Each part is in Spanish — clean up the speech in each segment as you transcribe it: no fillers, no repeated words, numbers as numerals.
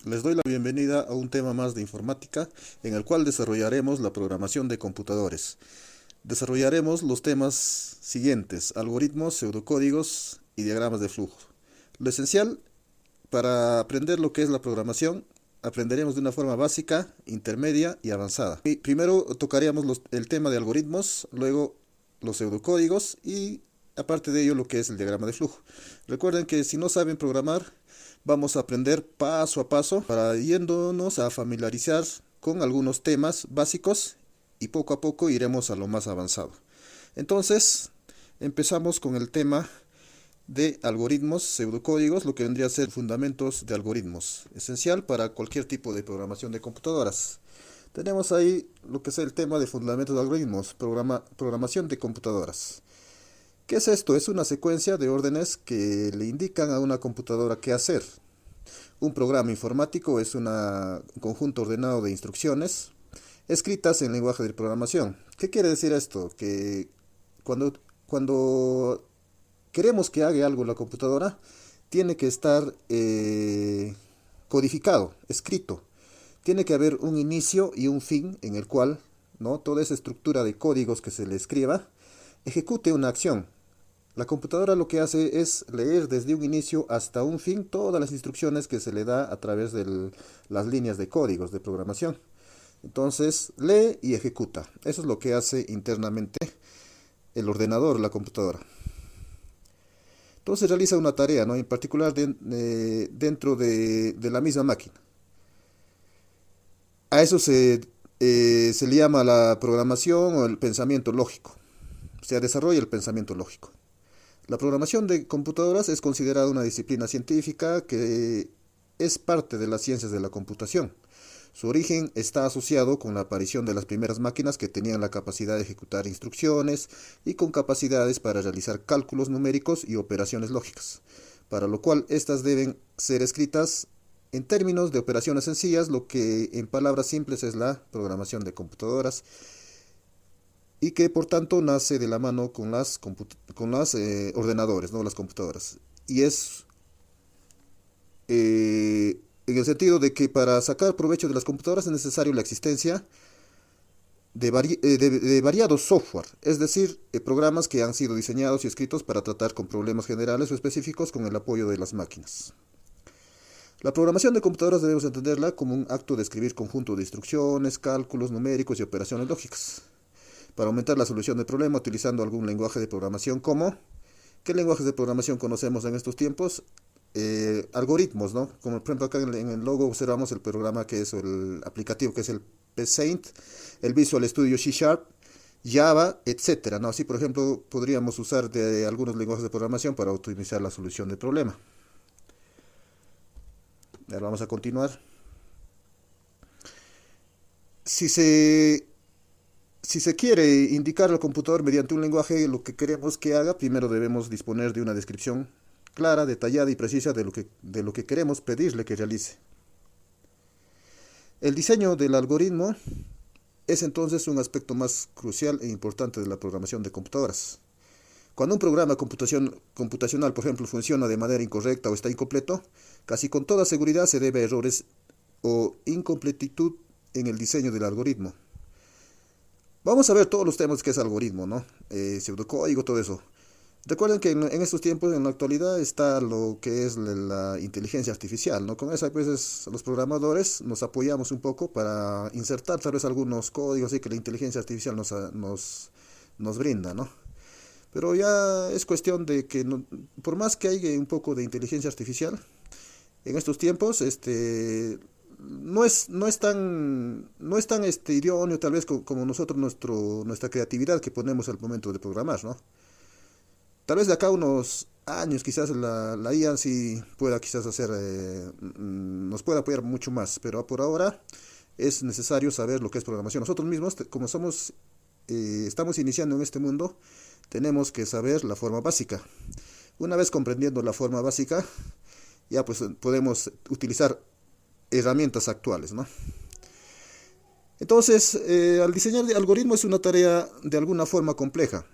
Les doy la bienvenida a un tema más de informática en el cual desarrollaremos la programación de computadores. Desarrollaremos los temas siguientes: algoritmos, pseudocódigos y diagramas de flujo. Lo esencial para aprender lo que es la programación, aprenderemos de una forma básica, intermedia y avanzada. Primero tocaríamos el tema de algoritmos, luego los pseudocódigos y aparte de ello lo que es el diagrama de flujo. Recuerden que si no saben programar, vamos a aprender paso a paso para yéndonos a familiarizar con algunos temas básicos y poco a poco iremos a lo más avanzado. Entonces, empezamos con el tema de algoritmos, pseudocódigos, lo que vendría a ser fundamentos de algoritmos, esencial para cualquier tipo de programación de computadoras. Tenemos ahí lo que es el tema de fundamentos de algoritmos, programación de computadoras. ¿Qué es esto? Es una secuencia de órdenes que le indican a una computadora qué hacer. Un programa informático es un conjunto ordenado de instrucciones escritas en lenguaje de programación. ¿Qué quiere decir esto? Que cuando queremos que haga algo la computadora, tiene que estar codificado, escrito. Tiene que haber un inicio y un fin en el cual, ¿no?, toda esa estructura de códigos que se le escriba ejecute una acción. La computadora lo que hace es leer desde un inicio hasta un fin todas las instrucciones que se le da a través de las líneas de códigos de programación. Entonces lee y ejecuta. Eso es lo que hace internamente el ordenador, la computadora. Entonces realiza una tarea, ¿no?, en particular dentro de la misma máquina. A eso se le llama la programación o el pensamiento lógico. Se desarrolla el pensamiento lógico. La programación de computadoras es considerada una disciplina científica que es parte de las ciencias de la computación. Su origen está asociado con la aparición de las primeras máquinas que tenían la capacidad de ejecutar instrucciones y con capacidades para realizar cálculos numéricos y operaciones lógicas, para lo cual estas deben ser escritas en términos de operaciones sencillas, lo que en palabras simples es la programación de computadoras, y que por tanto nace de la mano con las ordenadores, ¿no?, las computadoras. Y es en el sentido de que para sacar provecho de las computadoras es necesario la existencia de variados software, es decir, programas que han sido diseñados y escritos para tratar con problemas generales o específicos con el apoyo de las máquinas. La programación de computadoras debemos entenderla como un acto de escribir conjunto de instrucciones, cálculos numéricos y operaciones lógicas para aumentar la solución del problema utilizando algún lenguaje de programación como... ¿Qué lenguajes de programación conocemos en estos tiempos? Algoritmos, ¿no? Como por ejemplo acá en el logo observamos el programa que es el aplicativo que es el Paint, el Visual Studio C#, Java, etcétera, ¿no? Así por ejemplo podríamos usar de algunos lenguajes de programación para optimizar la solución del problema. Ahora vamos a continuar. Si se quiere indicar al computador mediante un lenguaje lo que queremos que haga, primero debemos disponer de una descripción clara, detallada y precisa de lo que queremos pedirle que realice. El diseño del algoritmo es entonces un aspecto más crucial e importante de la programación de computadoras. Cuando un programa computacional, por ejemplo, funciona de manera incorrecta o está incompleto, casi con toda seguridad se debe a errores o incompletitud en el diseño del algoritmo. Vamos a ver todos los temas que es algoritmo, ¿no? Pseudocódigo, todo eso. Recuerden que en estos tiempos, en la actualidad, está lo que es la inteligencia artificial, ¿no? Con eso, a veces, los programadores nos apoyamos un poco para insertar tal vez algunos códigos así que la inteligencia artificial nos brinda, ¿no? Pero ya es cuestión de que, por más que haya un poco de inteligencia artificial, en estos tiempos, no es tan idóneo tal vez como nosotros nuestra creatividad que ponemos al momento de programar, ¿no? Tal vez de acá a unos años quizás la IA sí pueda quizás nos pueda apoyar mucho más, pero por ahora es necesario saber lo que es programación. Nosotros mismos, como estamos iniciando en este mundo, tenemos que saber la forma básica. Una vez comprendiendo la forma básica, ya pues podemos utilizar herramientas actuales, ¿no? Entonces, al diseñar el algoritmo es una tarea de alguna forma compleja.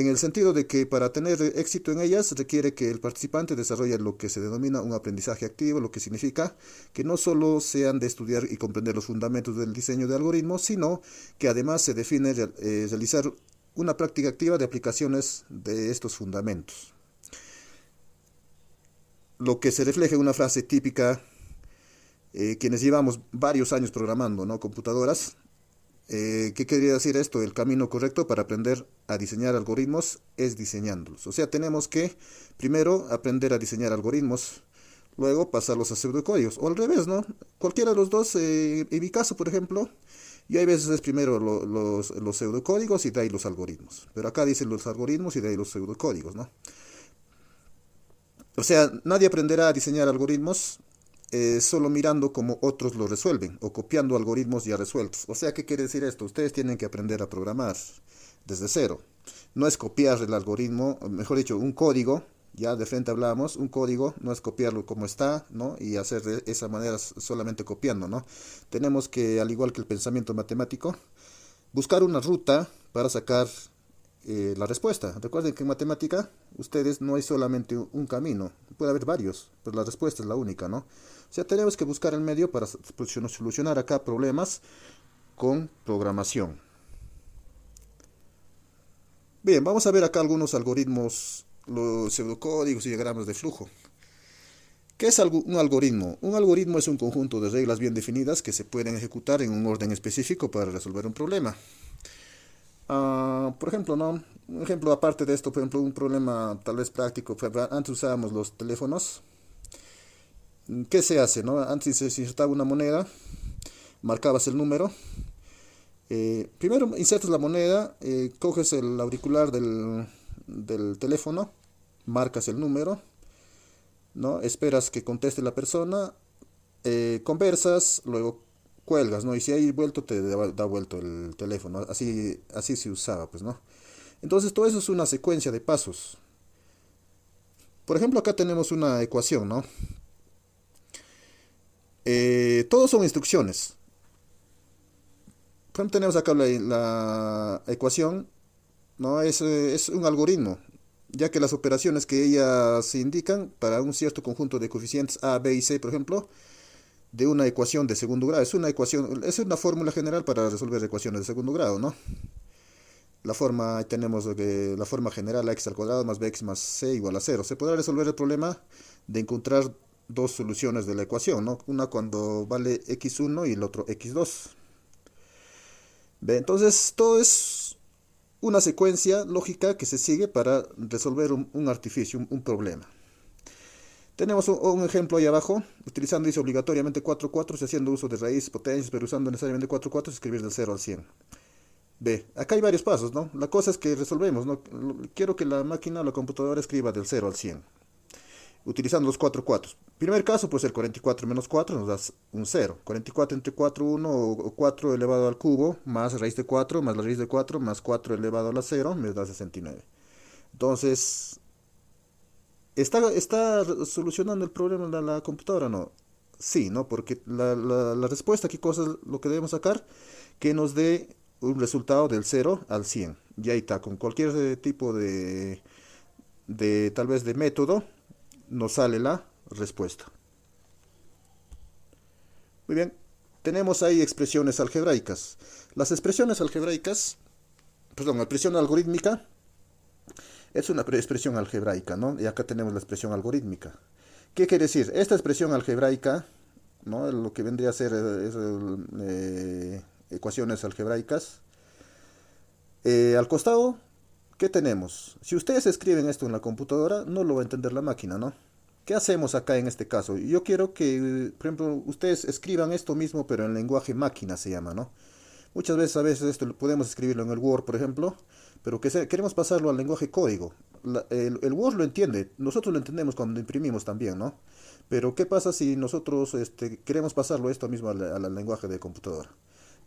en el sentido de que para tener éxito en ellas requiere que el participante desarrolle lo que se denomina un aprendizaje activo, lo que significa que no solo sean de estudiar y comprender los fundamentos del diseño de algoritmos, sino que además se define realizar una práctica activa de aplicaciones de estos fundamentos. Lo que se refleja en una frase típica, quienes llevamos varios años programando, ¿no?, computadoras. ¿Qué quería decir esto? El camino correcto para aprender a diseñar algoritmos es diseñándolos. O sea, tenemos que primero aprender a diseñar algoritmos, luego pasarlos a pseudocódigos, o al revés, ¿no? Cualquiera de los dos, en mi caso, por ejemplo, yo hay veces es primero los pseudocódigos y de ahí los algoritmos. Pero acá dicen los algoritmos y de ahí los pseudocódigos, ¿no? O sea, nadie aprenderá a diseñar algoritmos solo mirando cómo otros lo resuelven o copiando algoritmos ya resueltos. O sea, ¿qué quiere decir esto? Ustedes tienen que aprender a programar desde cero. No es copiar el algoritmo, mejor dicho, un código, ya de frente hablamos, un código no es copiarlo como está, ¿no?, y hacer de esa manera solamente copiando, ¿no? Tenemos que, al igual que el pensamiento matemático, buscar una ruta para sacar la respuesta. Recuerden que en matemática ustedes no hay solamente un camino, puede haber varios, pero la respuesta es la única, ¿no? O sea, tenemos que buscar el medio para solucionar acá problemas con programación. Bien, vamos a ver acá algunos algoritmos, los pseudocódigos y diagramas de flujo. ¿Qué es un algoritmo? Un algoritmo es un conjunto de reglas bien definidas que se pueden ejecutar en un orden específico para resolver un problema. Por ejemplo, ¿no? Un ejemplo aparte de esto, por ejemplo, un problema tal vez práctico. Antes usábamos los teléfonos. ¿Qué se hace, no? Antes se insertaba una moneda, marcabas el número. Primero insertas la moneda, coges el auricular del teléfono, marcas el número, ¿no? Esperas que conteste la persona, conversas, luego cuelgas, ¿no? Y si hay vuelto, te da vuelto el teléfono. Así se usaba, pues, ¿no? Entonces, todo eso es una secuencia de pasos. Por ejemplo, acá tenemos una ecuación, ¿no? Todos son instrucciones. Por ejemplo, tenemos acá la ecuación, ¿no? Es un algoritmo, ya que las operaciones que ellas indican para un cierto conjunto de coeficientes A, B y C, por ejemplo, de una ecuación de segundo grado. Es una fórmula general para resolver ecuaciones de segundo grado, ¿no? La forma, tenemos la forma general, x al cuadrado más bx más c igual a 0. Se podrá resolver el problema de encontrar dos soluciones de la ecuación, ¿no? Una cuando vale x1 y el otro x2. ¿Ve? Entonces, todo es una secuencia lógica que se sigue para resolver un artificio, un problema. Tenemos un ejemplo ahí abajo, utilizando, dice, obligatoriamente 4 cuatros y haciendo uso de raíces, potencias, pero usando necesariamente 4 cuatros, escribir del 0 al 100. Ve, acá hay varios pasos, ¿no? La cosa es que resolvemos, ¿no? Quiero que la máquina o la computadora escriba del 0 al 100, utilizando los 4 cuatros. Primer caso, pues el 44 menos 4 nos da un 0. 44 entre 4, 1, o 4 elevado al cubo, más raíz de 4, más la raíz de 4, más 4 elevado a la 0, me da 69. Entonces, ¿está solucionando el problema de la computadora? No. Sí, ¿no? Porque la respuesta, ¿qué cosa es lo que debemos sacar? Que nos dé un resultado del 0 al 100. Y ahí está, con cualquier tipo tal vez de método, nos sale la respuesta. Muy bien, tenemos ahí expresiones algebraicas. Las expresiones algebraicas, perdón, la expresión algorítmica es una expresión algebraica, ¿no? Y acá tenemos la expresión algorítmica. ¿Qué quiere decir? Esta expresión algebraica, ¿no?, lo que vendría a ser ecuaciones algebraicas. Al costado, ¿qué tenemos? Si ustedes escriben esto en la computadora, no lo va a entender la máquina, ¿no? ¿Qué hacemos acá en este caso? Yo quiero que, por ejemplo, ustedes escriban esto mismo, pero en lenguaje máquina se llama, ¿no? Muchas veces, esto podemos escribirlo en el Word, por ejemplo, pero queremos pasarlo al lenguaje código. El Word lo entiende, nosotros lo entendemos cuando imprimimos también, ¿no? Pero ¿qué pasa si nosotros queremos pasarlo esto mismo al lenguaje de computadora?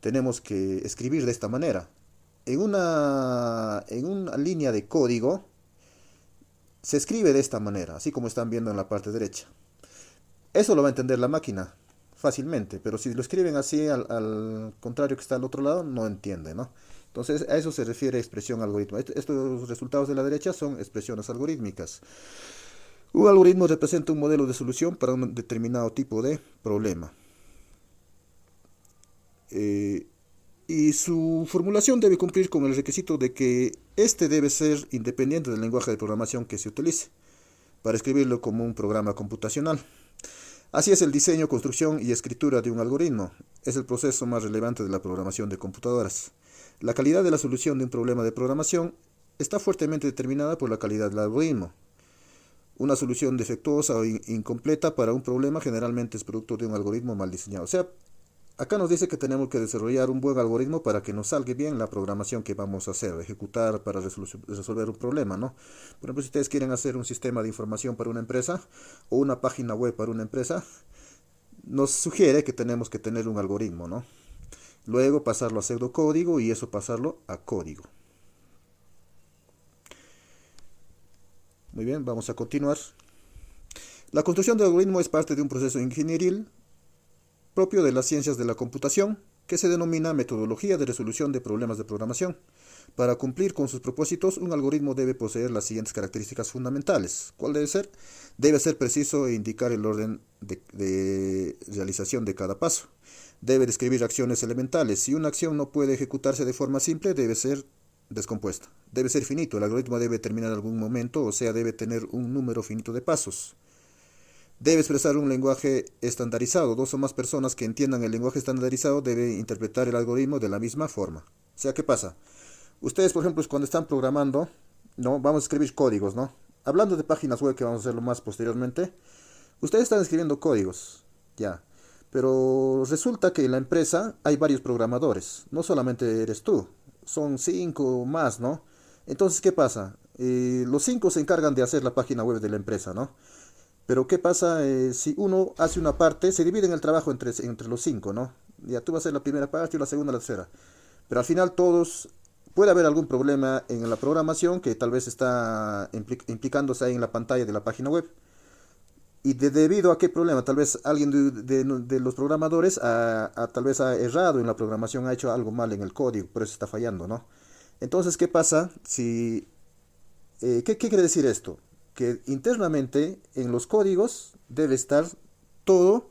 Tenemos que escribir de esta manera. En una línea de código se escribe de esta manera, así como están viendo en la parte derecha. Eso lo va a entender la máquina fácilmente, pero si lo escriben así al contrario que está al otro lado, no entiende, ¿no? Entonces, a eso se refiere expresión algoritmo. Estos resultados de la derecha son expresiones algorítmicas. Un algoritmo representa un modelo de solución para un determinado tipo de problema. Y su formulación debe cumplir con el requisito de que éste debe ser independiente del lenguaje de programación que se utilice para escribirlo como un programa computacional. Así es el diseño, construcción y escritura de un algoritmo. Es el proceso más relevante de la programación de computadoras. La calidad de la solución de un problema de programación está fuertemente determinada por la calidad del algoritmo. Una solución defectuosa o incompleta para un problema generalmente es producto de un algoritmo mal diseñado. O sea, acá nos dice que tenemos que desarrollar un buen algoritmo para que nos salga bien la programación que vamos a hacer, ejecutar para resolver un problema, ¿no? Por ejemplo, si ustedes quieren hacer un sistema de información para una empresa o una página web para una empresa, nos sugiere que tenemos que tener un algoritmo, ¿no? Luego pasarlo a pseudocódigo y eso pasarlo a código. Muy bien, vamos a continuar. La construcción de algoritmo es parte de un proceso ingenieril propio de las ciencias de la computación, que se denomina metodología de resolución de problemas de programación. Para cumplir con sus propósitos, un algoritmo debe poseer las siguientes características fundamentales. ¿Cuál debe ser? Debe ser preciso e indicar el orden de realización de cada paso. Debe describir acciones elementales. Si una acción no puede ejecutarse de forma simple, debe ser descompuesta. Debe ser finito. El algoritmo debe terminar en algún momento, o sea, debe tener un número finito de pasos. Debe expresar un lenguaje estandarizado. Dos o más personas que entiendan el lenguaje estandarizado deben interpretar el algoritmo de la misma forma. O sea, ¿qué pasa? Ustedes, por ejemplo, cuando están programando, ¿no? Vamos a escribir códigos, ¿no? Hablando de páginas web, que vamos a hacerlo más posteriormente, ustedes están escribiendo códigos, ya. Pero resulta que en la empresa hay varios programadores. No solamente eres tú, son 5 más, ¿no? Entonces, ¿qué pasa? Los 5 se encargan de hacer la página web de la empresa, ¿no? Pero ¿qué pasa si uno hace una parte? Se dividen el trabajo entre los 5, ¿no? Ya tú vas a hacer la primera parte y la segunda, la tercera. Pero al final puede haber algún problema en la programación que tal vez está implicándose ahí en la pantalla de la página web. ¿Y debido a qué problema? Tal vez alguien de los programadores tal vez ha errado en la programación, ha hecho algo mal en el código, por eso está fallando, ¿no? Entonces, ¿qué pasa si... ¿qué quiere decir esto? Que internamente en los códigos debe estar todo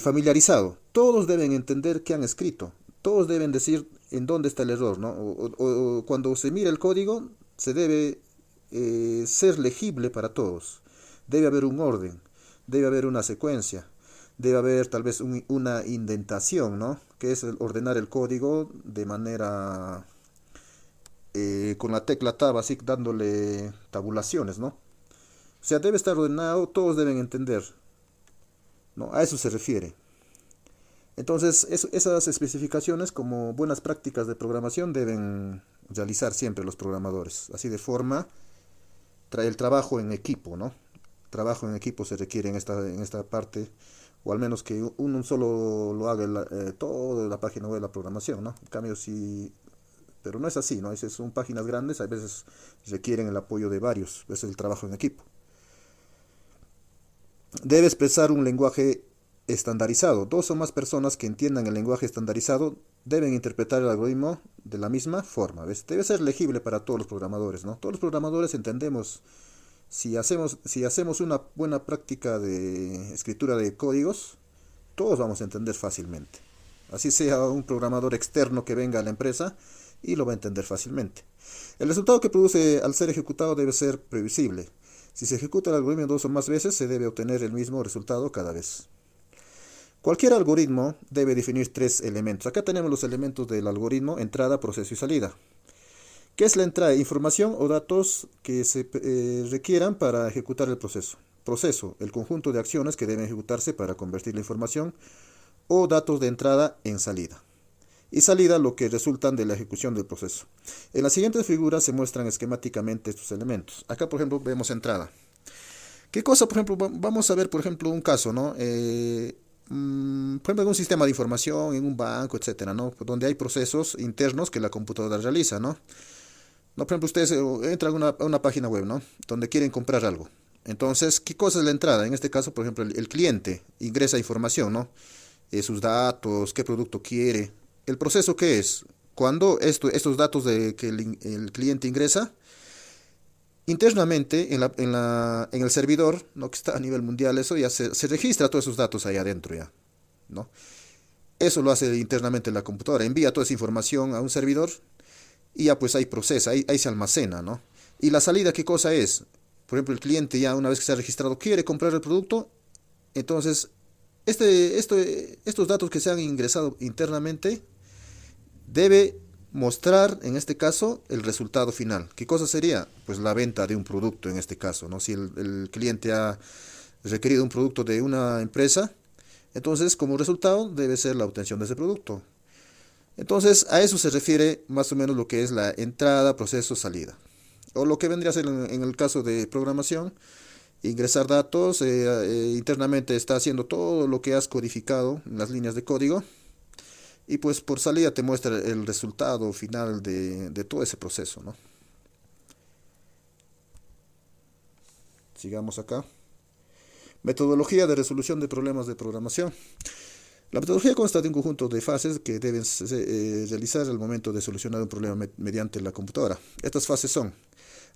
familiarizado. Todos deben entender qué han escrito. Todos deben decir en dónde está el error, ¿no? O cuando se mira el código, se debe ser legible para todos. Debe haber un orden, debe haber una secuencia, debe haber tal vez una indentación, ¿no? Que es ordenar el código de manera... con la tecla tab, así dándole tabulaciones, ¿no? O sea, debe estar ordenado, todos deben entender, ¿no? A eso se refiere. Entonces, esas especificaciones como buenas prácticas de programación deben realizar siempre los programadores. Así de forma, el trabajo en equipo, ¿no? Trabajo en equipo se requiere en esta parte, o al menos que uno solo lo haga toda la página web de la programación, ¿no? En cambio, pero no es así, ¿no? Son páginas grandes, a veces requieren el apoyo de varios, ese es el trabajo en equipo. Debe expresar un lenguaje estandarizado. Dos o más personas que entiendan el lenguaje estandarizado deben interpretar el algoritmo de la misma forma, ¿ves? Debe ser legible para todos los programadores, ¿no? Todos los programadores entendemos, si hacemos una buena práctica de escritura de códigos, todos vamos a entender fácilmente. Así sea un programador externo que venga a la empresa, y lo va a entender fácilmente. El resultado que produce al ser ejecutado debe ser previsible. Si se ejecuta el algoritmo 2 o más veces, se debe obtener el mismo resultado cada vez. Cualquier algoritmo debe definir 3 elementos. Acá tenemos los elementos del algoritmo: entrada, proceso y salida. ¿Qué es la entrada? Información o datos que se requieran para ejecutar el proceso. Proceso, el conjunto de acciones que deben ejecutarse para convertir la información o datos de entrada en salida. Y salida, lo que resultan de la ejecución del proceso. En las siguientes figuras se muestran esquemáticamente estos elementos. Acá, por ejemplo, vemos entrada. ¿Qué cosa? Por ejemplo, vamos a ver, por ejemplo, un caso, ¿no? Por ejemplo, en un sistema de información, en un banco, etcétera, ¿no? Donde hay procesos internos que la computadora realiza, ¿no? No, por ejemplo, ustedes entran a una página web, ¿no? Donde quieren comprar algo. Entonces, ¿qué cosa es la entrada? En este caso, por ejemplo, el cliente ingresa información, ¿no? Sus datos, qué producto quiere. ¿El proceso qué es? cuando estos datos que el cliente ingresa, internamente en el servidor, ¿no? Que está a nivel mundial, eso ya se registra todos esos datos ahí adentro ya, ¿no? Eso lo hace internamente la computadora, envía toda esa información a un servidor y ya pues ahí procesa, ahí se almacena, ¿no? Y la salida, ¿qué cosa es? Por ejemplo, el cliente ya una vez que se ha registrado quiere comprar el producto, entonces estos datos que se han ingresado internamente debe mostrar, en este caso, el resultado final. ¿Qué cosa sería? Pues la venta de un producto en este caso, ¿no? Si el cliente ha requerido un producto de una empresa, entonces como resultado debe ser la obtención de ese producto. Entonces a eso se refiere más o menos lo que es la entrada, proceso, salida. O lo que vendría a ser en el caso de programación, ingresar datos, internamente está haciendo todo lo que has codificado en las líneas de código y pues por salida te muestra el resultado final de todo ese proceso, ¿no? Sigamos acá. Metodología de resolución de problemas de programación. La metodología consta de un conjunto de fases que deben realizar al momento de solucionar un problema mediante la computadora. Estas fases son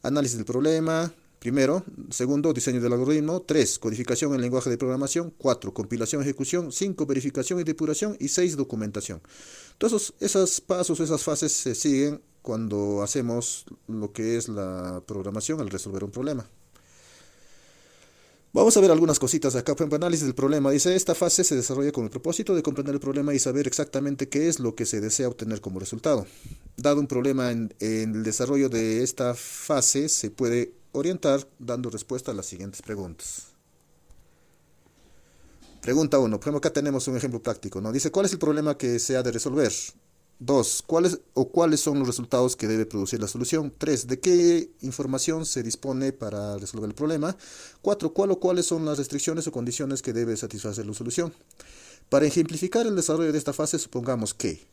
análisis del problema, primero; segundo, diseño del algoritmo; 3, codificación en lenguaje de programación; 4, compilación, ejecución; 5, verificación y depuración; y 6, documentación. Todos esos pasos, esas fases se siguen cuando hacemos lo que es la programación al resolver un problema. Vamos a ver algunas cositas acá. Por ejemplo, análisis del problema. Dice, esta fase se desarrolla con el propósito de comprender el problema y saber exactamente qué es lo que se desea obtener como resultado. Dado un problema en el desarrollo de esta fase, se puede orientar dando respuesta a las siguientes preguntas. Pregunta 1. Por ejemplo, acá tenemos un ejemplo práctico, ¿no? Dice, ¿cuál es el problema que se ha de resolver? 2. ¿Cuáles son los resultados que debe producir la solución? 3. ¿De qué información se dispone para resolver el problema? 4. ¿Cuáles son las restricciones o condiciones que debe satisfacer la solución? Para ejemplificar el desarrollo de esta fase, supongamos que,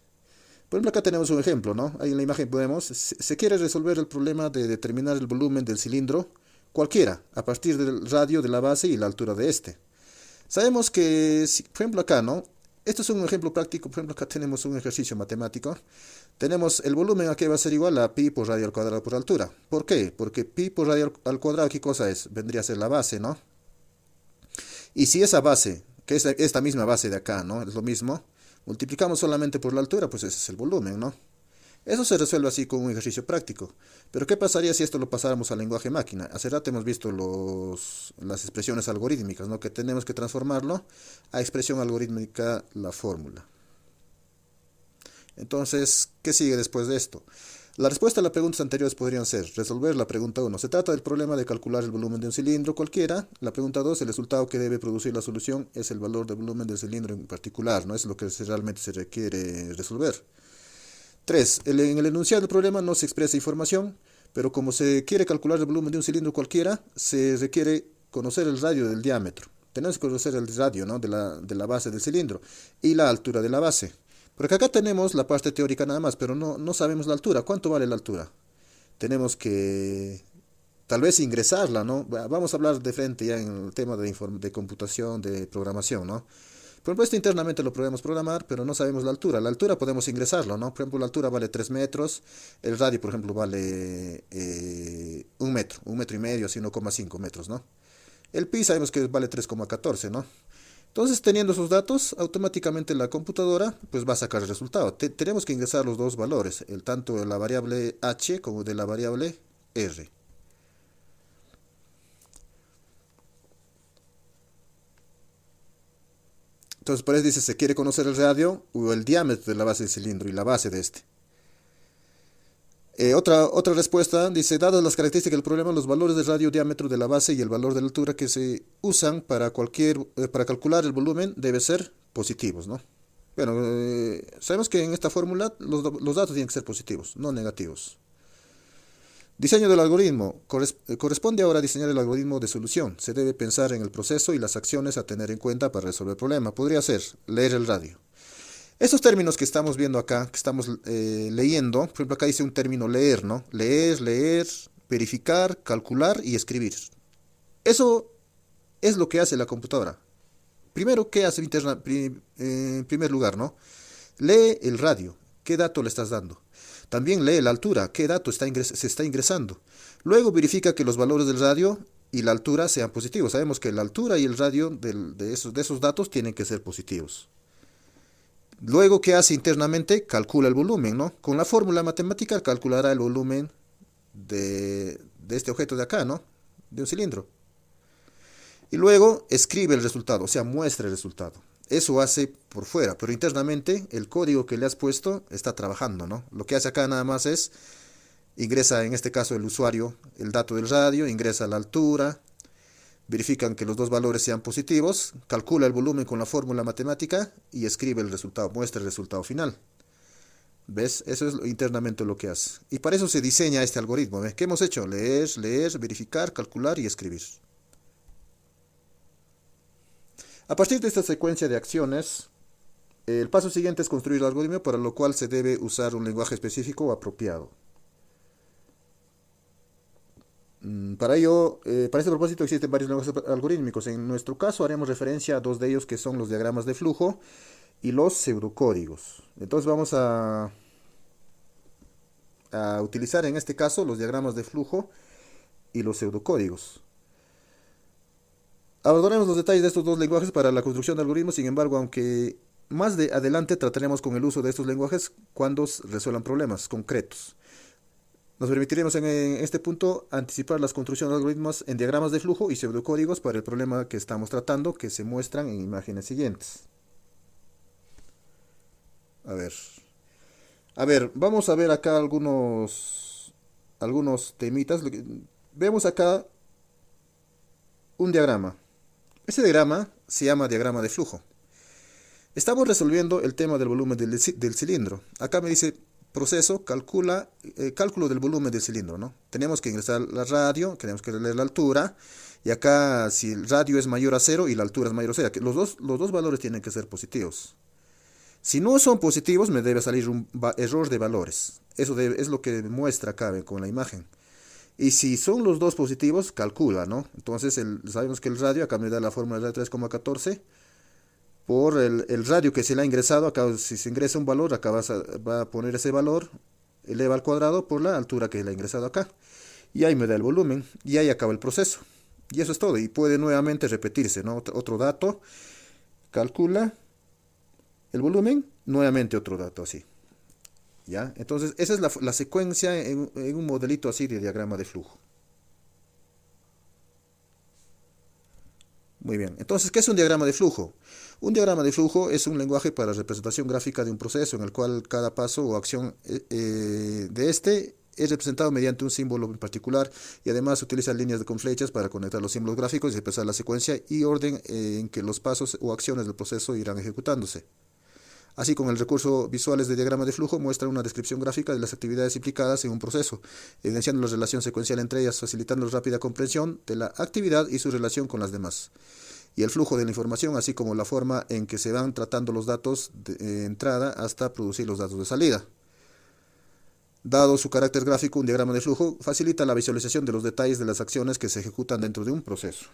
por ejemplo, acá tenemos un ejemplo, ¿no? Ahí en la imagen podemos, se quiere resolver el problema de determinar el volumen del cilindro cualquiera, a partir del radio de la base y la altura de este. Sabemos que, por ejemplo, acá, ¿no? Esto es un ejemplo práctico. Por ejemplo, acá tenemos un ejercicio matemático. Tenemos el volumen aquí va a ser igual a pi por radio al cuadrado por altura. ¿Por qué? Porque pi por radio al cuadrado, ¿qué cosa es? Vendría a ser la base, ¿no? Y si esa base, que es esta misma base de acá, ¿no? Es lo mismo, multiplicamos solamente por la altura, pues ese es el volumen, ¿no? Eso se resuelve así con un ejercicio práctico. Pero ¿qué pasaría si esto lo pasáramos al lenguaje máquina? Hace rato hemos visto las expresiones algorítmicas, ¿no? Que tenemos que transformarlo a expresión algorítmica la fórmula. Entonces, ¿qué sigue después de esto? La respuesta a las preguntas anteriores podrían ser: resolver la pregunta 1. Se trata del problema de calcular el volumen de un cilindro cualquiera. La pregunta 2. El resultado que debe producir la solución es el valor del volumen del cilindro en particular, ¿no? Es lo que realmente se requiere resolver. 3. En el enunciado del problema no se expresa información, pero como se quiere calcular el volumen de un cilindro cualquiera, se requiere conocer el radio del diámetro. Tenemos que conocer el radio, ¿no? de la base del cilindro y la altura de la base. Porque acá tenemos la parte teórica nada más, pero no sabemos la altura. ¿Cuánto vale la altura? Tenemos que tal vez ingresarla, ¿no? Vamos a hablar de frente ya en el tema de computación, de programación, ¿no? Por ejemplo, esto internamente lo podemos programar, pero no sabemos la altura. La altura podemos ingresarlo, ¿no? Por ejemplo, la altura vale 3 metros, el radio, por ejemplo, vale 1 metro, 1,5 metros, así 1,5 metros, ¿no? El pi sabemos que vale 3,14, ¿no? Entonces, teniendo esos datos, automáticamente la computadora pues va a sacar el resultado. Tenemos que ingresar los dos valores, tanto de la variable h como de la variable r. Entonces, por eso dice, se quiere conocer el radio o el diámetro de la base del cilindro y la base de este. Otra respuesta dice, dadas las características del problema, los valores de radio, diámetro de la base y el valor de la altura que se usan para calcular el volumen deben ser positivos, ¿no? Bueno, sabemos que en esta fórmula los datos tienen que ser positivos, no negativos. Diseño del algoritmo. Corresponde ahora diseñar el algoritmo de solución. Se debe pensar en el proceso y las acciones a tener en cuenta para resolver el problema. Podría ser leer el radio. Estos términos que estamos viendo acá, que estamos leyendo, por ejemplo acá dice un término leer, ¿no? Leer, verificar, calcular y escribir. Eso es lo que hace la computadora. Primero, ¿qué hace en primer lugar, no? Lee el radio. ¿Qué dato le estás dando? También lee la altura, qué dato se está ingresando. Luego verifica que los valores del radio y la altura sean positivos. Sabemos que la altura y el radio de esos datos tienen que ser positivos. Luego, ¿qué hace internamente? Calcula el volumen, ¿no? Con la fórmula matemática calculará el volumen de este objeto de acá, ¿no? De un cilindro. Y luego escribe el resultado, o sea, muestra el resultado. Eso hace por fuera, pero internamente el código que le has puesto está trabajando, ¿no? Lo que hace acá nada más es, ingresa en este caso el usuario el dato del radio, ingresa la altura, verifican que los dos valores sean positivos, calcula el volumen con la fórmula matemática y escribe el resultado, muestra el resultado final. ¿Ves? Eso es internamente lo que hace. Y para eso se diseña este algoritmo. ¿Ves? ¿Qué hemos hecho? Leer, verificar, calcular y escribir. A partir de esta secuencia de acciones, el paso siguiente es construir el algoritmo, para lo cual se debe usar un lenguaje específico o apropiado. Para ello, para este propósito existen varios lenguajes algorítmicos. En nuestro caso haremos referencia a dos de ellos, que son los diagramas de flujo y los pseudocódigos. Entonces vamos a utilizar en este caso los diagramas de flujo y los pseudocódigos. Abordaremos los detalles de estos dos lenguajes para la construcción de algoritmos. Sin embargo, aunque más adelante trataremos con el uso de estos lenguajes cuando resuelvan problemas concretos. Nos permitiremos en este punto anticipar las construcciones de algoritmos en diagramas de flujo y pseudocódigos para el problema que estamos tratando, que se muestran en imágenes siguientes. A ver, vamos a ver acá algunos temitas. Vemos acá un diagrama. Ese diagrama se llama diagrama de flujo. Estamos resolviendo el tema del volumen del cilindro. Acá me dice proceso, cálculo del volumen del cilindro, ¿no? Tenemos que ingresar la radio, tenemos que leer la altura, y acá si el radio es mayor a 0 y la altura es mayor a 0, que los dos valores tienen que ser positivos. Si no son positivos, me debe salir un error de valores. Eso es lo que muestra acá con la imagen. Y si son los dos positivos, calcula, ¿no? Entonces sabemos que el radio, acá me da la fórmula de 3,14 por el radio que se le ha ingresado. Acá si se ingresa un valor, acá va a poner ese valor, eleva al cuadrado por la altura que le ha ingresado acá. Y ahí me da el volumen, y ahí acaba el proceso. Y eso es todo, y puede nuevamente repetirse, ¿no? Otro dato, calcula el volumen, nuevamente otro dato así. ¿Ya? Entonces, esa es la secuencia en un modelito así de diagrama de flujo. Muy bien. Entonces, ¿qué es un diagrama de flujo? Un diagrama de flujo es un lenguaje para representación gráfica de un proceso en el cual cada paso o acción de este es representado mediante un símbolo en particular, y además utiliza líneas con flechas para conectar los símbolos gráficos y expresar la secuencia y orden en que los pasos o acciones del proceso irán ejecutándose. Así, con el recurso visuales de diagrama de flujo muestra una descripción gráfica de las actividades implicadas en un proceso, evidenciando la relación secuencial entre ellas, facilitando la rápida comprensión de la actividad y su relación con las demás, y el flujo de la información, así como la forma en que se van tratando los datos de entrada hasta producir los datos de salida. Dado su carácter gráfico, un diagrama de flujo facilita la visualización de los detalles de las acciones que se ejecutan dentro de un proceso.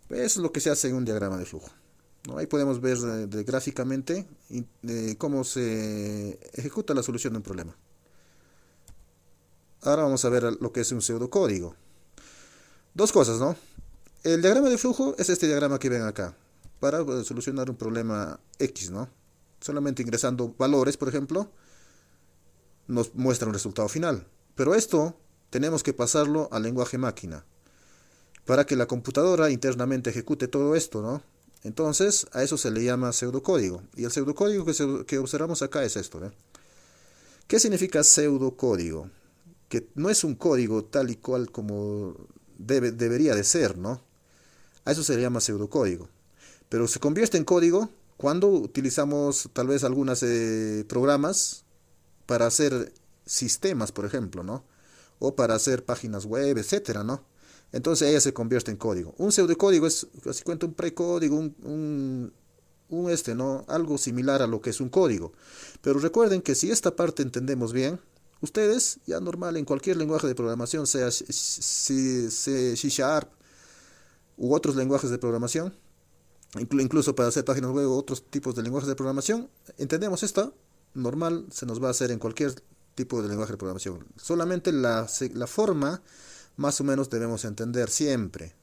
Eso es lo que se hace en un diagrama de flujo. Ahí podemos ver gráficamente cómo se ejecuta la solución de un problema. Ahora vamos a ver lo que es un pseudocódigo. Dos cosas, ¿no? El diagrama de flujo es este diagrama que ven acá, para solucionar un problema X, ¿no? Solamente ingresando valores, por ejemplo, nos muestra un resultado final. Pero esto tenemos que pasarlo al lenguaje máquina, para que la computadora internamente ejecute todo esto, ¿no? Entonces, a eso se le llama pseudocódigo. Y el pseudocódigo que observamos acá es esto, ¿eh? ¿Qué significa pseudocódigo? Que no es un código tal y cual como debería de ser, ¿no? A eso se le llama pseudocódigo. Pero se convierte en código cuando utilizamos tal vez algunos programas para hacer sistemas, por ejemplo, ¿no? O para hacer páginas web, etcétera, ¿no? Entonces ella se convierte en código. Un pseudocódigo es, así cuenta, un precódigo, ¿no? Algo similar a lo que es un código. Pero recuerden que si esta parte entendemos bien, ustedes, ya normal, en cualquier lenguaje de programación, sea C Sharp u otros lenguajes de programación, incluso para hacer páginas web u otros tipos de lenguajes de programación, entendemos esto normal se nos va a hacer en cualquier tipo de lenguaje de programación. Solamente la forma más o menos debemos entender siempre.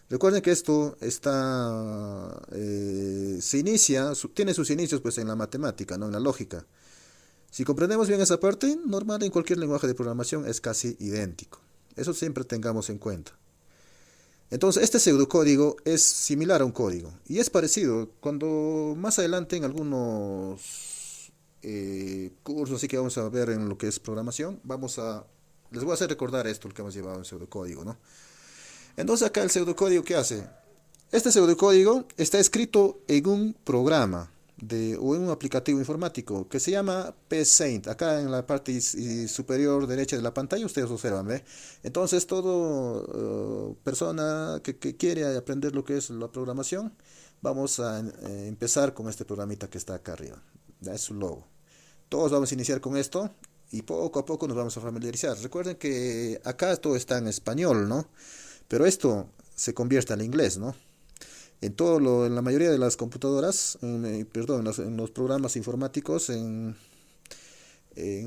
Recuerden que esto está tiene sus inicios pues en la matemática, ¿no? En la lógica. Si comprendemos bien esa parte, normal en cualquier lenguaje de programación es casi idéntico. Eso siempre tengamos en cuenta. Entonces, este pseudocódigo es similar a un código y es parecido. Cuando más adelante en algunos cursos así que vamos a ver en lo que es programación, les voy a hacer recordar esto, lo que hemos llevado en pseudocódigo, ¿no? Entonces acá el pseudocódigo, ¿qué hace? Este pseudocódigo está escrito en un programa o en un aplicativo informático que se llama PSaint. Acá en la parte superior derecha de la pantalla ustedes observan, ¿ve? Entonces todo persona que quiere aprender lo que es la programación, vamos a empezar con este programita que está acá arriba. Ya es su logo. Todos vamos a iniciar con esto y poco a poco nos vamos a familiarizar. Recuerden que acá todo está en español, ¿no? Pero esto se convierte al inglés, ¿no? En la mayoría de las computadoras, en los programas informáticos, en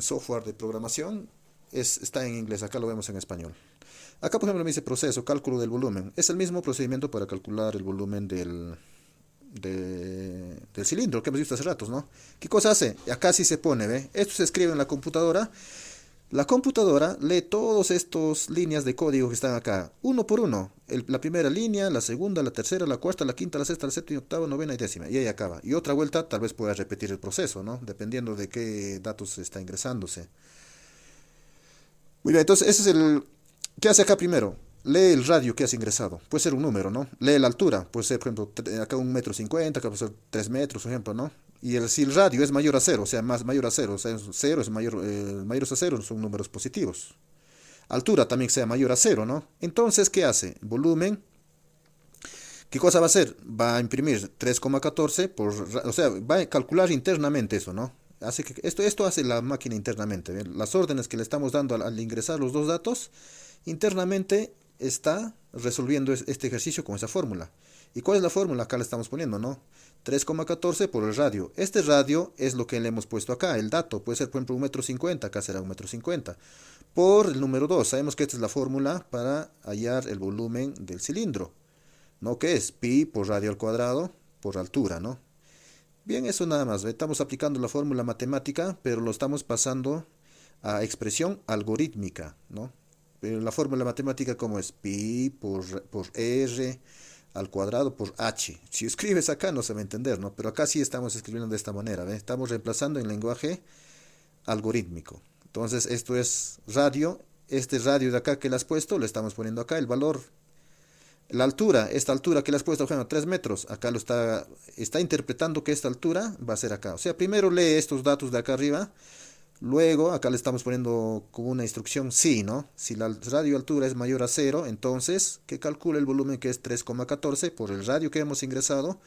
software de programación, está en inglés. Acá lo vemos en español. Acá, por ejemplo, me dice proceso, cálculo del volumen. Es el mismo procedimiento para calcular el volumen del cilindro que hemos visto hace ratos, ¿no? ¿Qué cosa hace? Acá sí se pone, ¿ve? Esto se escribe en la computadora. La computadora lee todas estas líneas de código que están acá, uno por uno. La primera línea, la segunda, la tercera, la cuarta, la quinta, la sexta, la séptima, octava, novena y décima. Y ahí acaba. Y otra vuelta tal vez pueda repetir el proceso, ¿no? Dependiendo de qué datos está ingresándose. Muy bien, entonces ese es ¿qué hace acá primero? Lee el radio que has ingresado. Puede ser un número, ¿no? Lee la altura. Puede ser, por ejemplo, acá 1,50 m, acá puede ser 3 metros, por ejemplo, ¿no? Y si el radio es mayor a cero, o sea, mayor a cero, o sea, cero es mayores a cero, son números positivos. Altura también sea mayor a cero, ¿no? Entonces, ¿qué hace? Volumen. ¿Qué cosa va a hacer? Va a imprimir 3,14 o sea, va a calcular internamente eso, ¿no? Hace que, esto hace la máquina internamente. ¿Ven? Las órdenes que le estamos dando al ingresar los dos datos, internamente está resolviendo este ejercicio con esa fórmula. ¿Y cuál es la fórmula? Acá le estamos poniendo, ¿no? 3,14 por el radio. Este radio es lo que le hemos puesto acá. El dato puede ser, por ejemplo, 1,50 m. Acá será 1,50 m. Por el número 2. Sabemos que esta es la fórmula para hallar el volumen del cilindro, ¿no? Que es pi por radio al cuadrado por altura, ¿no? Bien, eso nada más. Estamos aplicando la fórmula matemática, pero lo estamos pasando a expresión algorítmica, ¿no? Pero la fórmula matemática como es pi por r al cuadrado por h. Si escribes acá no se va a entender, ¿no? Pero acá sí estamos escribiendo de esta manera, ¿ve? Estamos reemplazando en lenguaje algorítmico. Entonces esto es radio. Este radio de acá que le has puesto, le estamos poniendo acá el valor. La altura, esta altura que le has puesto, por ejemplo, 3 metros, acá está interpretando que esta altura va a ser acá. O sea, primero lee estos datos de acá arriba. Luego, acá le estamos poniendo como una instrucción sí, ¿no? Si la radio altura es mayor a 0, entonces que calcule el volumen que es 3,14 por el radio que hemos ingresado,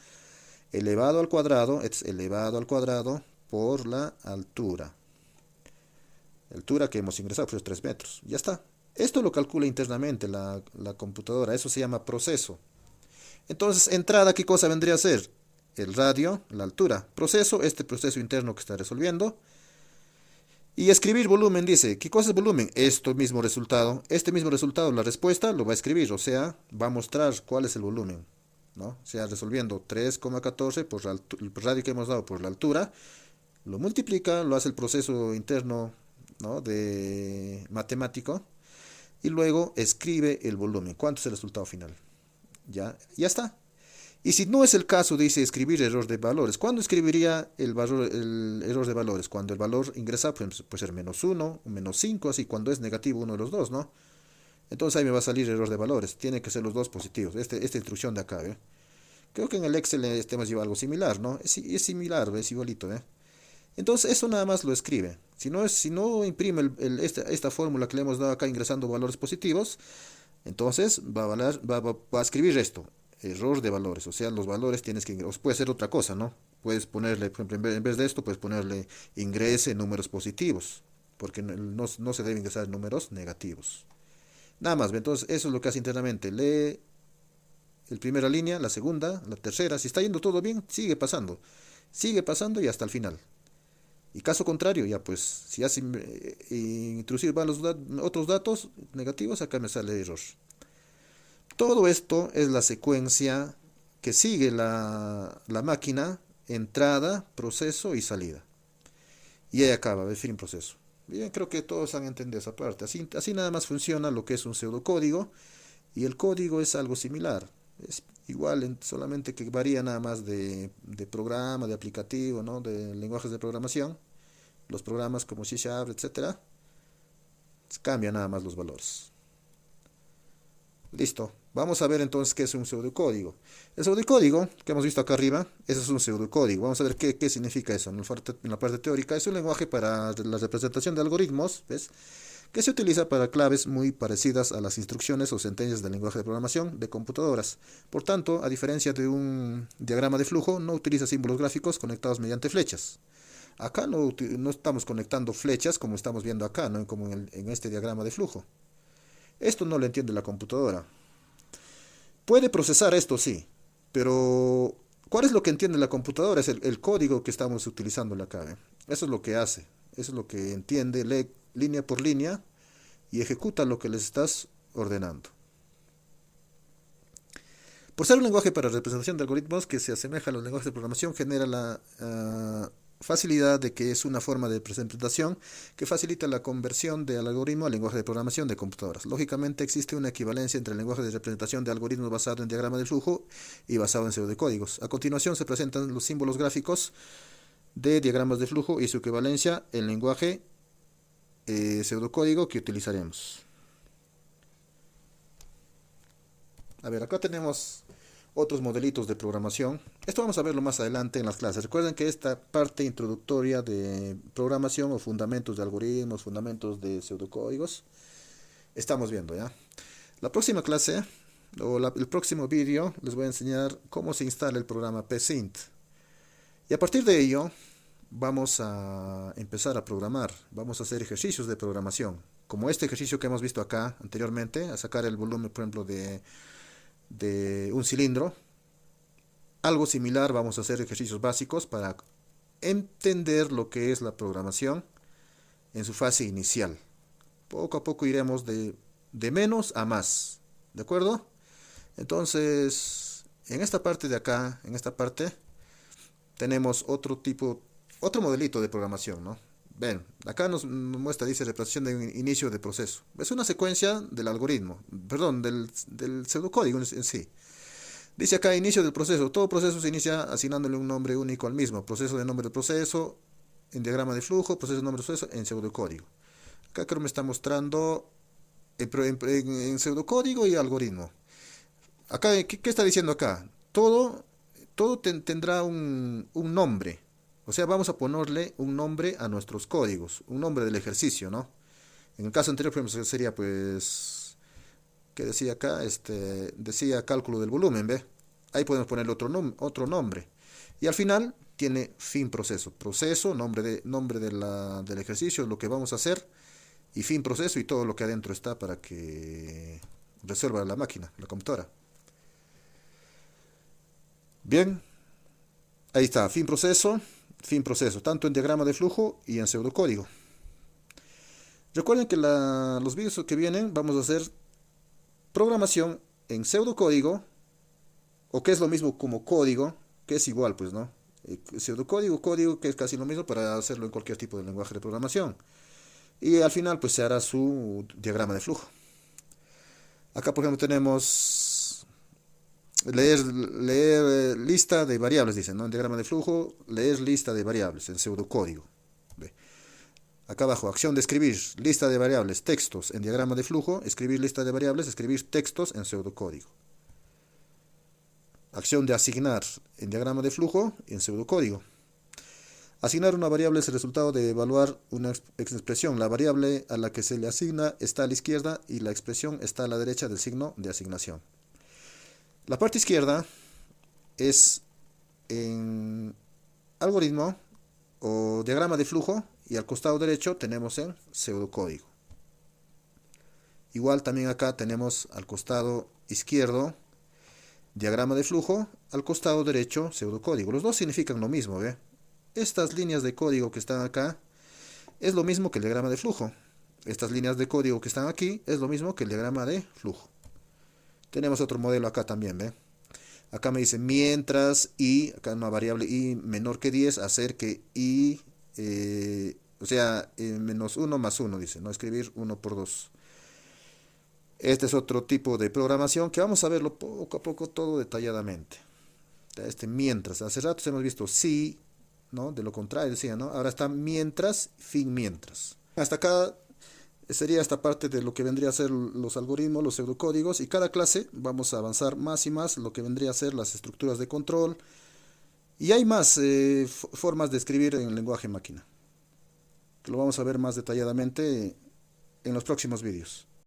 elevado al cuadrado, es elevado al cuadrado por la altura. La altura que hemos ingresado, pues es 3 metros. Ya está. Esto lo calcula internamente la computadora, eso se llama proceso. Entonces, entrada, ¿qué cosa vendría a ser? El radio, la altura. Proceso, este proceso interno que está resolviendo. Y escribir volumen dice, ¿qué cosa es volumen? Este mismo resultado, la respuesta lo va a escribir, o sea, va a mostrar cuál es el volumen, ¿no? O sea, resolviendo 3,14 por el radio que hemos dado por la altura, lo multiplica, lo hace el proceso interno, ¿no? De matemático, y luego escribe el volumen, ¿cuánto es el resultado final? Ya está. Y si no es el caso, dice escribir error de valores. ¿Cuándo escribiría el error de valores? Cuando el valor ingresado puede ser -1, -5, así, cuando es negativo uno de los dos, ¿no? Entonces ahí me va a salir error de valores. Tiene que ser los dos positivos. Esta instrucción de acá, ¿eh? Creo que en el Excel hemos llevado algo similar, ¿no? Es similar, es igualito, ¿eh? Entonces eso nada más lo escribe. Si no imprime esta fórmula que le hemos dado acá ingresando valores positivos, entonces va a escribir esto. Error de valores, o sea, los valores tienes que ingresar, puede ser otra cosa, ¿no? Puedes ponerle, por ejemplo, en vez de esto, puedes ponerle ingrese números positivos, porque no se deben ingresar números negativos. Nada más, entonces eso es lo que hace internamente, lee la primera línea, la segunda, la tercera, si está yendo todo bien, sigue pasando y hasta el final. Y caso contrario, ya pues, si ya introducir van los otros datos negativos, acá me sale error. Todo esto es la secuencia que sigue la máquina, entrada, proceso y salida. Y ahí acaba, el fin proceso. Bien, creo que todos han entendido esa parte. Así nada más funciona lo que es un pseudocódigo, y el código es algo similar. Es igual, solamente que varía nada más de programa, de aplicativo, ¿no? De lenguajes de programación. Los programas como C#, etcétera, cambian nada más los valores. Listo. Vamos a ver entonces qué es un pseudocódigo. El pseudocódigo que hemos visto acá arriba, ese es un pseudocódigo. Vamos a ver qué significa eso. En la parte teórica, es un lenguaje para la representación de algoritmos, ¿ves? Que se utiliza para claves muy parecidas a las instrucciones o sentencias del lenguaje de programación de computadoras. Por tanto, a diferencia de un diagrama de flujo, no utiliza símbolos gráficos conectados mediante flechas. Acá no estamos conectando flechas como estamos viendo acá, ¿no? Como en este diagrama de flujo. Esto no lo entiende la computadora. Puede procesar esto, sí, pero ¿cuál es lo que entiende la computadora? Es el código que estamos utilizando acá, ¿eh? Eso es lo que hace, eso es lo que entiende, lee línea por línea y ejecuta lo que les estás ordenando. Por ser un lenguaje para representación de algoritmos que se asemeja a los lenguajes de programación, genera la facilidad de que es una forma de representación que facilita la conversión del algoritmo al lenguaje de programación de computadoras. Lógicamente existe una equivalencia entre el lenguaje de representación de algoritmos basado en diagrama de flujo y basado en pseudocódigos. A continuación se presentan los símbolos gráficos de diagramas de flujo y su equivalencia en lenguaje pseudocódigo que utilizaremos. A ver, acá tenemos otros modelitos de programación. Esto vamos a verlo más adelante en las clases. Recuerden que esta parte introductoria de programación o fundamentos de algoritmos, fundamentos de pseudocódigos, estamos viendo ya. La próxima clase o el próximo vídeo les voy a enseñar cómo se instala el programa PSINT. Y a partir de ello vamos a empezar a programar. Vamos a hacer ejercicios de programación. Como este ejercicio que hemos visto acá anteriormente, a sacar el volumen, por ejemplo, de un cilindro. Algo similar, vamos a hacer ejercicios básicos para entender lo que es la programación en su fase inicial. Poco a poco iremos de menos a más, ¿de acuerdo? Entonces, en esta parte de acá, en esta parte, tenemos otro modelito de programación, ¿no? Ven, acá nos muestra, dice representación de inicio de proceso. Es una secuencia del algoritmo, perdón, del pseudocódigo en sí. Dice acá inicio del proceso. Todo proceso se inicia asignándole un nombre único al mismo. Proceso de nombre de proceso, en diagrama de flujo, proceso de nombre de proceso, en pseudocódigo. Acá creo que me está mostrando en pseudocódigo y algoritmo. Acá, ¿qué está diciendo acá? Todo tendrá un nombre. O sea, vamos a ponerle un nombre a nuestros códigos, un nombre del ejercicio, ¿no? En el caso anterior, por ejemplo, sería pues, ¿qué decía acá? Decía cálculo del volumen, ¿ve? Ahí podemos ponerle otro nombre. Y al final tiene fin proceso. Proceso, nombre del ejercicio, lo que vamos a hacer, y fin proceso y todo lo que adentro está para que resuelva la máquina, la computadora. Bien, ahí está, fin proceso, tanto en diagrama de flujo y en pseudocódigo. Recuerden que los vídeos que vienen vamos a hacer programación en pseudocódigo, o que es lo mismo como código, que es igual, pues, ¿no? Pseudocódigo, código, que es casi lo mismo para hacerlo en cualquier tipo de lenguaje de programación. Y al final, pues, se hará su diagrama de flujo. Acá, por ejemplo, tenemos leer lista de variables, dicen, ¿no? En diagrama de flujo, leer lista de variables en pseudocódigo. ¿Ve? Acá abajo, acción de escribir, lista de variables, textos en diagrama de flujo, escribir lista de variables, escribir textos en pseudocódigo. Acción de asignar en diagrama de flujo y en pseudocódigo. Asignar una variable es el resultado de evaluar una expresión. La variable a la que se le asigna está a la izquierda y la expresión está a la derecha del signo de asignación. La parte izquierda es en algoritmo o diagrama de flujo y al costado derecho tenemos en pseudocódigo. Igual también acá tenemos al costado izquierdo diagrama de flujo, al costado derecho pseudocódigo. Los dos significan lo mismo, ¿ve? estas líneas de código que están acá es lo mismo que el diagrama de flujo. Estas líneas de código que están aquí es lo mismo que el diagrama de flujo. Tenemos otro modelo acá también, ¿ve? Acá me dice mientras y, acá una variable y menor que 10, hacer que y, menos 1 más 1, dice, no escribir 1 por 2. Este es otro tipo de programación que vamos a verlo poco a poco todo detalladamente. Mientras, hace rato hemos visto si, ¿no? De lo contrario decía, ¿no? Ahora está mientras, fin mientras. Hasta acá sería esta parte de lo que vendría a ser los algoritmos, los pseudocódigos, y cada clase vamos a avanzar más y más lo que vendría a ser las estructuras de control, y hay más formas de escribir en el lenguaje máquina, que lo vamos a ver más detalladamente en los próximos vídeos.